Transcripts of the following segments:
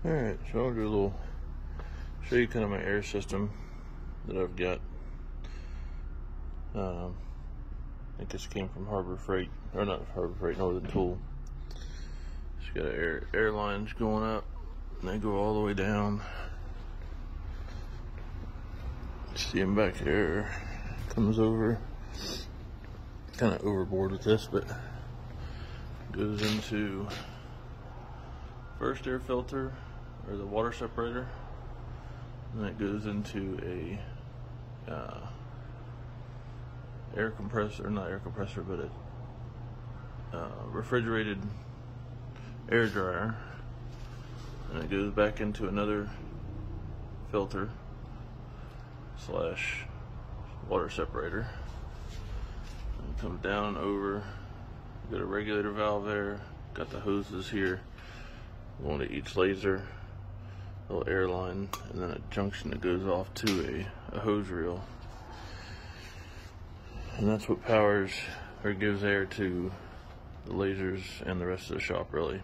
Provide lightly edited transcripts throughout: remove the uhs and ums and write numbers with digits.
Alright, so I'll do a little, show you kind of my air system that I've got. I think this came from Harbor Freight, or not Harbor Freight, Northern Tool. It's got air lines going up, and they go all the way down. See them back there, comes over, kind of overboard with this, but goes into first air filter, or the water separator, and then it goes into a air compressor, not air compressor, but a refrigerated air dryer, and it goes back into another filter slash water separator, and it comes down and over. Got a regulator valve there, got the hoses here, one to each laser, little air line, and then a junction that goes off to a hose reel. And that's what powers or gives air to the lasers and the rest of the shop, really.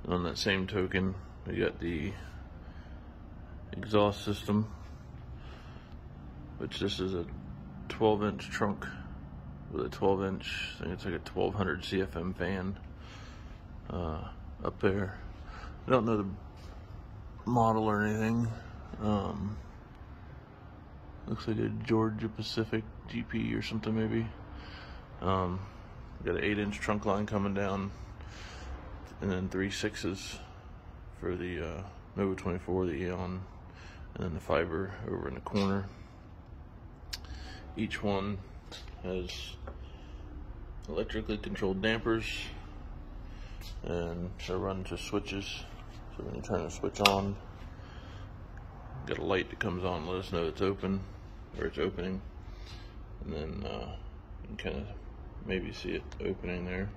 And on that same token, we got the exhaust system, which this is a 12-inch trunk with a 12-inch, I think it's like a 1200 CFM fan up there. I don't know the model or anything. Looks like a Georgia Pacific GP or something, maybe. Got an 8-inch trunk line coming down, and then 3 6s for the Nova 24, the Eon, and then the fiber over in the corner. Each one has electrically controlled dampers, and they're run to switches. So when you turn the switch on, got a light that comes on, let us know it's open or it's opening, and then you can kind of maybe see it opening there.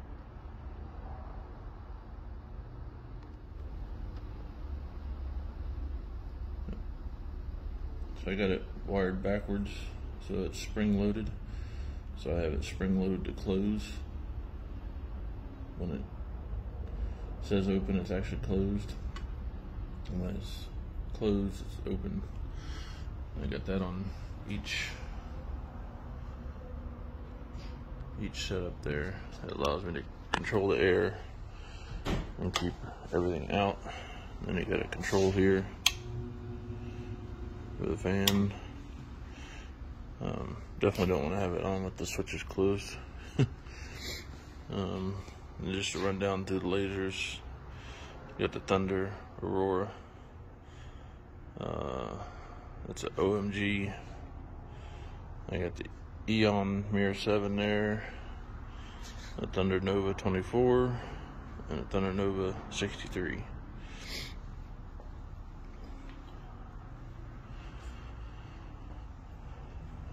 So I got it wired backwards, so it's spring loaded. So I have it spring loaded to close. When it says open, it's actually closed. And when it's closed, it's open. I got that on each setup there. It allows me to control the air and keep everything out. Then you got a control here for the fan. Definitely don't want to have it on with the switches closed. And just to run down through the lasers, you got the Thunder, Aurora. That's an OMG. I got the Eon Mirror 7 there, a Thunder Nova 24, and a Thunder Nova 63.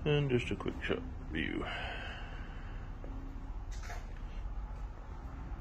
And just a quick shot view.